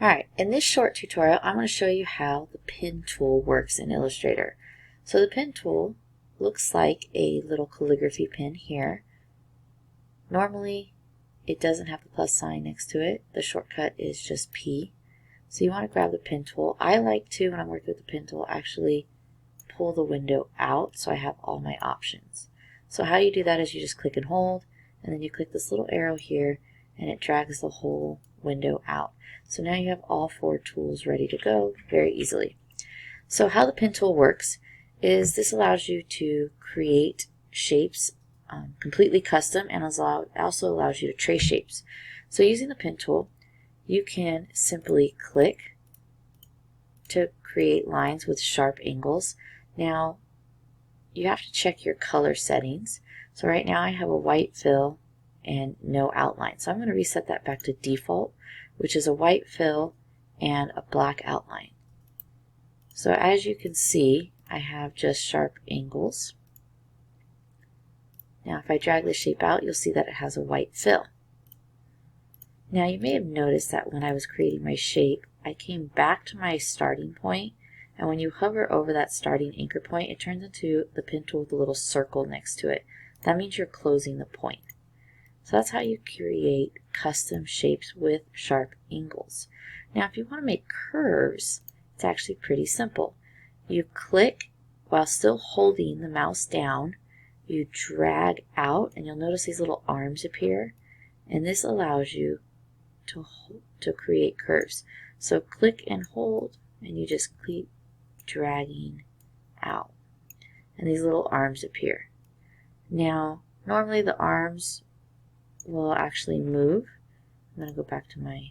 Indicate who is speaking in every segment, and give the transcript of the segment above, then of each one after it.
Speaker 1: Alright, in this short tutorial, I'm going to show you how the pen tool works in Illustrator. So the pen tool looks like a little calligraphy pen here. Normally, it doesn't have the plus sign next to it. The shortcut is just P. So you want to grab the pen tool. I like to, when I'm working with the pen tool, actually pull the window out so I have all my options. So how you do that is you just click and hold, and then you click this little arrow here, and it drags the whole window out. So now you have all four tools ready to go very easily. So how the pen tool works is this allows you to create shapes completely custom, and also allows you to trace shapes. So using the pen tool, you can simply click to create lines with sharp angles. Now you have to check your color settings. So right now I have a white fill and no outline. So I'm going to reset that back to default, which is a white fill and a black outline. So as you can see, I have just sharp angles. Now if I drag the shape out, you'll see that it has a white fill. Now you may have noticed that when I was creating my shape, I came back to my starting point, and when you hover over that starting anchor point, it turns into the pen tool with a little circle next to it. That means you're closing the point. So that's how you create custom shapes with sharp angles. Now if you want to make curves, it's actually pretty simple. You click while still holding the mouse down, you drag out, and you'll notice these little arms appear, and this allows you to create curves. So click and hold, and you just keep dragging out, and these little arms appear. Now normally the arms will actually move. I'm going to go back to my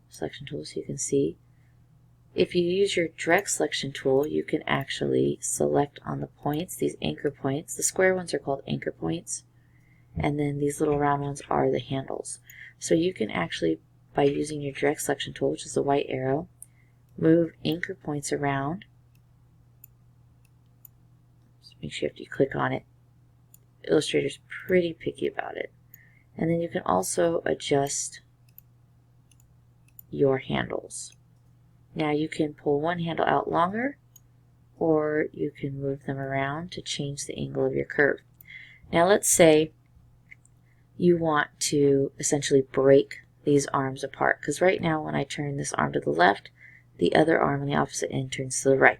Speaker 1: selection tool so you can see. If you use your direct selection tool, you can actually select on the points, these anchor points. The square ones are called anchor points, and then these little round ones are the handles. So you can actually, by using your direct selection tool, which is the white arrow, move anchor points around. Just make sure you click on it. Illustrator's pretty picky about it. And then you can also adjust your handles. Now you can pull one handle out longer, or you can move them around to change the angle of your curve. Now let's say you want to essentially break these arms apart, because right now when I turn this arm to the left, the other arm on the opposite end turns to the right.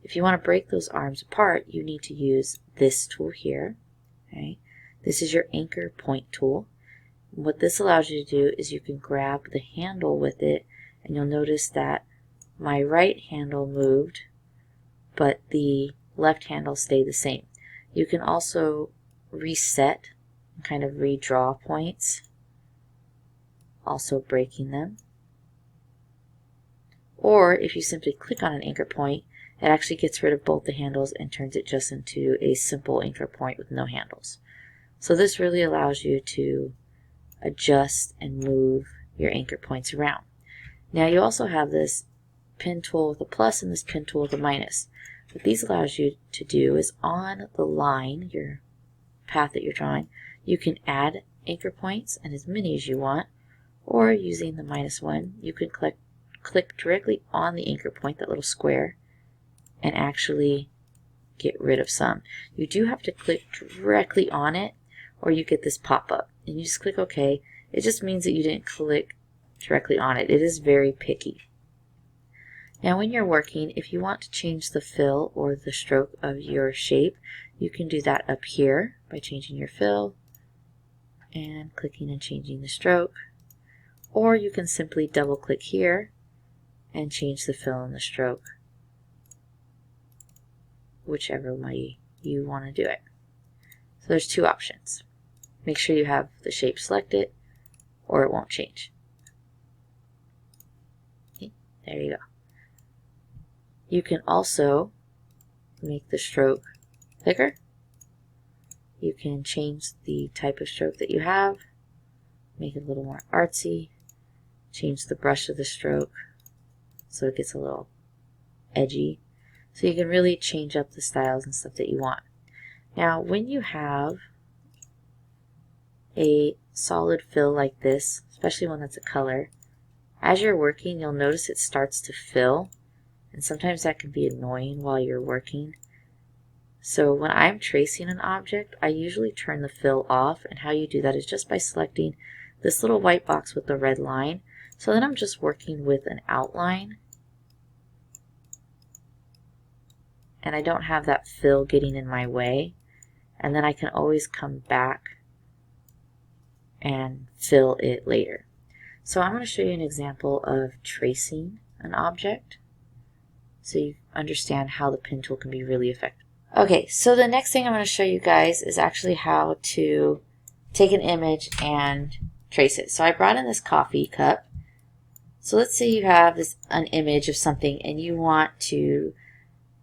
Speaker 1: If you want to break those arms apart, you need to use this tool here. Okay? This is your anchor point tool. What this allows you to do is you can grab the handle with it, and you'll notice that my right handle moved, but the left handle stayed the same. You can also reset and kind of redraw points, also breaking them. Or if you simply click on an anchor point, it actually gets rid of both the handles and turns it just into a simple anchor point with no handles. So this really allows you to adjust and move your anchor points around. Now you also have this pen tool with a plus and this pen tool with a minus. What these allows you to do is on the line, your path that you're drawing, you can add anchor points, and as many as you want, or using the minus one, you can click directly on the anchor point, that little square, and actually get rid of some. You do have to click directly on it, or you get this pop-up, and you just click OK. It just means that you didn't click directly on it. It is very picky. Now when you're working, if you want to change the fill or the stroke of your shape, you can do that up here by changing your fill and clicking and changing the stroke. Or you can simply double click here and change the fill and the stroke, whichever way you want to do it. So there's two options. Make sure you have the shape selected or it won't change. Okay, there you go. You can also make the stroke thicker. You can change the type of stroke that you have, make it a little more artsy, change the brush of the stroke so it gets a little edgy. So you can really change up the styles and stuff that you want. Now when you have a solid fill like this, especially one that's a color, As you're working, you'll notice it starts to fill, and sometimes that can be annoying while you're working. So when I'm tracing an object, I usually turn the fill off, and how you do that is just by selecting this little white box with the red line. So then I'm just working with an outline, and I don't have that fill getting in my way, and then I can always come back and fill it later. So I'm going to show you an example of tracing an object so you understand how the pen tool can be really effective. Okay, so the next thing I'm going to show you guys is actually how to take an image and trace it. So I brought in this coffee cup. So let's say you have an image of something and you want to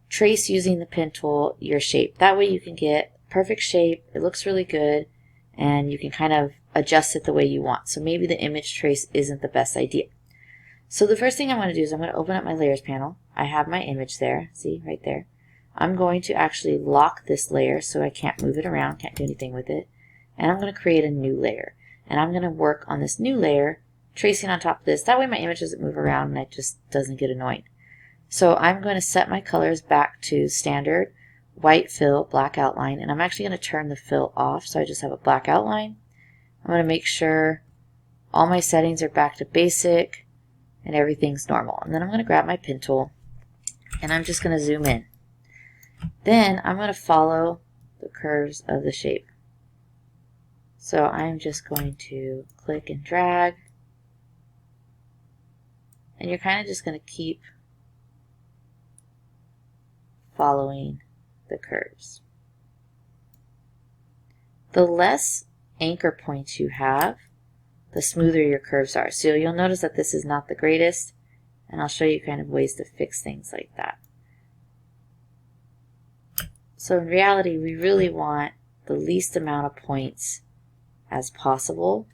Speaker 1: trace using the pen tool your shape. That way you can get perfect shape, it looks really good, and you can kind of adjust it the way you want. So maybe the image trace isn't the best idea. So the first thing I'm going to do is I'm going to open up my layers panel. I have my image there, see right there. I'm going to actually lock this layer so I can't move it around, can't do anything with it. And I'm going to create a new layer. And I'm going to work on this new layer, tracing on top of this. That way my image doesn't move around and it just doesn't get annoying. So I'm going to set my colors back to standard, white fill, black outline, and I'm actually going to turn the fill off so I just have a black outline. I'm going to make sure all my settings are back to basic and everything's normal. And then I'm going to grab my pen tool and I'm just going to zoom in. Then I'm going to follow the curves of the shape. So I'm just going to click and drag, and you're kind of just going to keep following the curves. The less anchor points you have, the smoother your curves are. So you'll notice that this is not the greatest, and I'll show you kind of ways to fix things like that. So in reality, we really want the least amount of points as possible,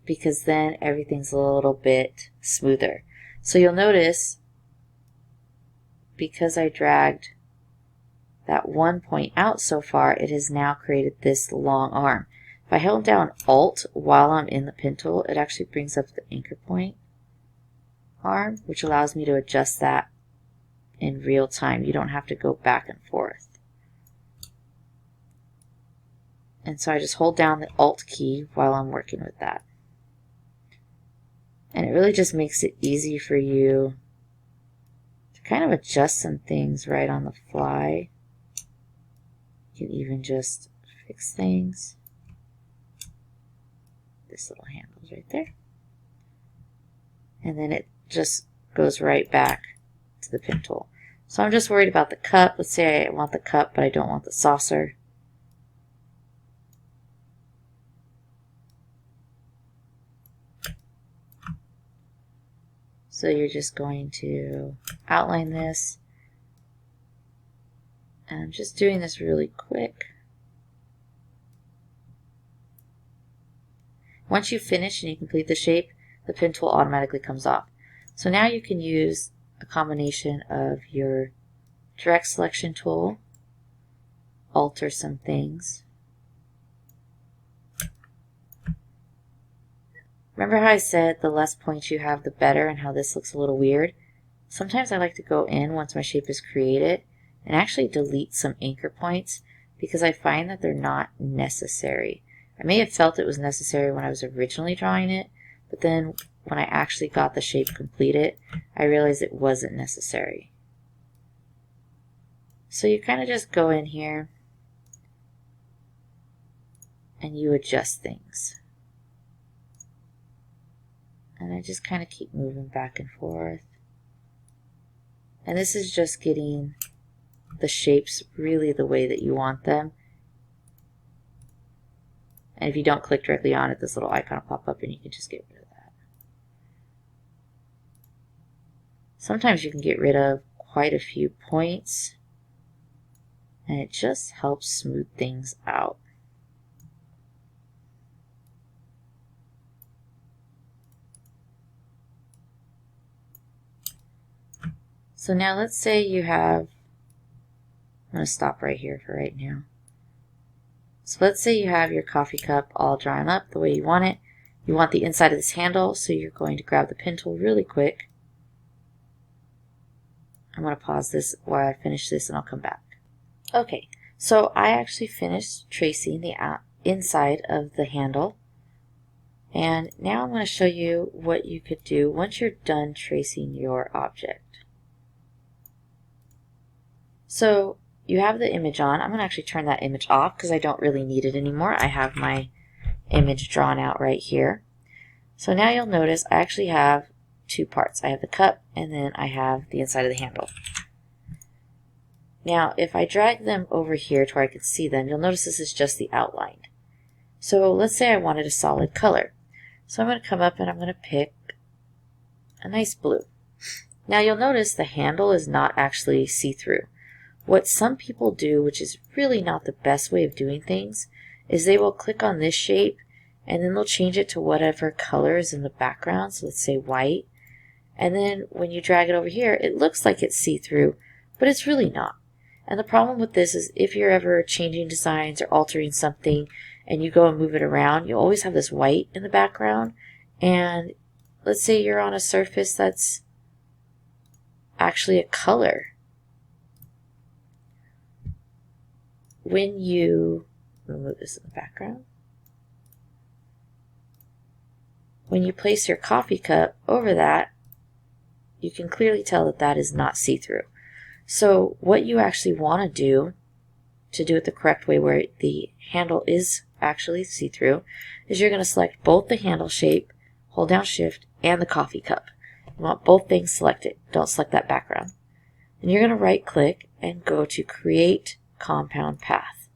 Speaker 1: because then everything's a little bit smoother. So you'll notice, because I dragged that one point out so far, it has now created this long arm. If I hold down Alt while I'm in the pen tool, it actually brings up the anchor point arm, which allows me to adjust that in real time. You don't have to go back and forth. And so I just hold down the Alt key while I'm working with that. And it really just makes it easy for you to kind of adjust some things right on the fly. You can even just fix things. This little handle's right there. And then it just goes right back to the pen tool. So I'm just worried about the cup. Let's say I want the cup, but I don't want the saucer. So you're just going to outline this. And I'm just doing this really quick. Once you finish and you complete the shape, the pen tool automatically comes off. So now you can use a combination of your direct selection tool, alter some things. Remember how I said the less points you have, the better, and how this looks a little weird? Sometimes I like to go in once my shape is created and actually delete some anchor points because I find that they're not necessary. I may have felt it was necessary when I was originally drawing it, but then when I actually got the shape completed, I realized it wasn't necessary. So you kind of just go in here and you adjust things. And I just kind of keep moving back and forth. And this is just getting the shapes really the way that you want them. And if you don't click directly on it, this little icon will pop up and you can just get rid of that. Sometimes you can get rid of quite a few points, and it just helps smooth things out. So now let's say you have, I'm going to stop right here for right now. So let's say you have your coffee cup all drawn up the way you want it. You want the inside of this handle, so you're going to grab the pen tool really quick. I'm going to pause this while I finish this and I'll come back. Okay, so I actually finished tracing the inside of the handle. And now I'm going to show you what you could do once you're done tracing your object. So you have the image on. I'm going to actually turn that image off because I don't really need it anymore. I have my image drawn out right here. So now you'll notice I actually have two parts. I have the cup and then I have the inside of the handle. Now if I drag them over here to where I can see them, you'll notice this is just the outline. So let's say I wanted a solid color. So I'm going to come up and I'm going to pick a nice blue. Now you'll notice the handle is not actually see-through. What some people do, which is really not the best way of doing things, is they will click on this shape and then they'll change it to whatever color is in the background. So let's say white. And then when you drag it over here, it looks like it's see-through, but it's really not. And the problem with this is if you're ever changing designs or altering something and you go and move it around, you always have this white in the background. And let's say you're on a surface that's actually a color. When you move this in the background, when you place your coffee cup over that, you can clearly tell that that is not see-through. So what you actually want to do it the correct way where the handle is actually see-through is you're going to select both the handle shape, hold down shift, and the coffee cup. You want both things selected. Don't select that background. And you're going to right click and go to create compound path.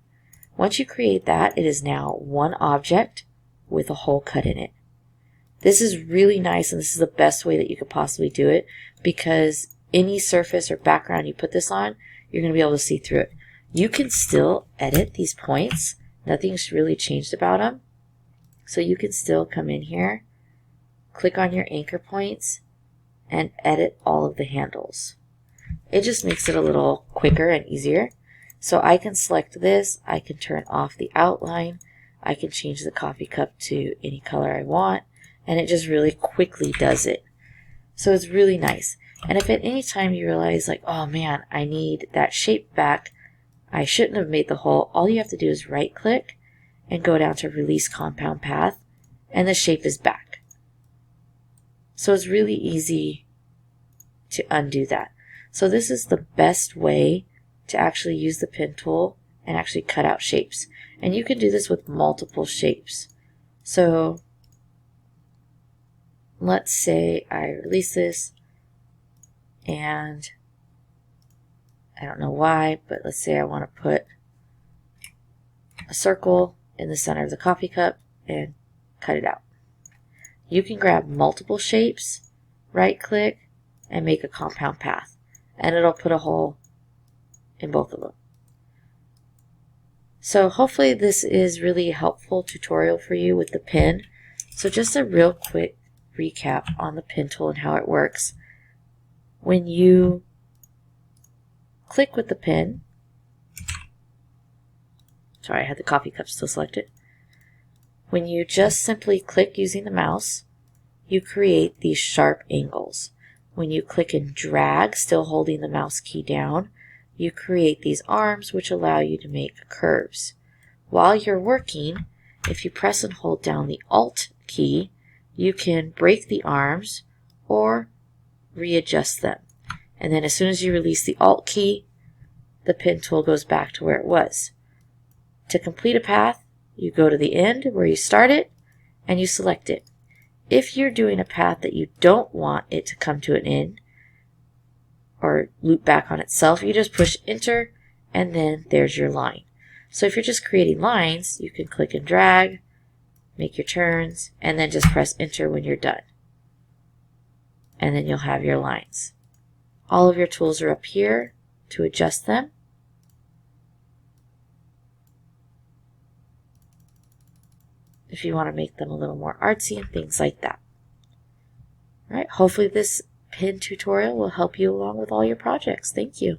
Speaker 1: Once you create that, it is now one object with a hole cut in it. This is really nice, and this is the best way that you could possibly do it, because any surface or background you put this on, you're going to be able to see through it. You can still edit these points. Nothing's really changed about them. So you can still come in here, click on your anchor points, and edit all of the handles. It just makes it a little quicker and easier. So I can select this, I can turn off the outline, I can change the coffee cup to any color I want, and it just really quickly does it. So it's really nice. And if at any time you realize like, oh man, I need that shape back, I shouldn't have made the hole, all you have to do is right click and go down to release compound path, and the shape is back. So it's really easy to undo that. So this is the best way to actually use the pen tool and actually cut out shapes. And you can do this with multiple shapes. So let's say I release this, and I don't know why, but let's say I want to put a circle in the center of the coffee cup and cut it out. You can grab multiple shapes, right click, and make a compound path, and it'll put a hole in both of them. So hopefully this is really a helpful tutorial for you with the pen. So just a real quick recap on the pen tool and how it works. When you click with the pen, sorry, I had the coffee cup still selected. When you just simply click using the mouse, you create these sharp angles. When you click and drag, still holding the mouse key down, you create these arms which allow you to make curves. While you're working, if you press and hold down the Alt key, you can break the arms or readjust them. And then as soon as you release the Alt key, the pen tool goes back to where it was. To complete a path, you go to the end where you start it and you select it. If you're doing a path that you don't want it to come to an end or loop back on itself, you just push enter and then there's your line. So if you're just creating lines, you can click and drag, make your turns, and then just press enter when you're done. And then you'll have your lines. All of your tools are up here to adjust them. If you want to make them a little more artsy and things like that. All right, hopefully this pen tutorial will help you along with all your projects. Thank you.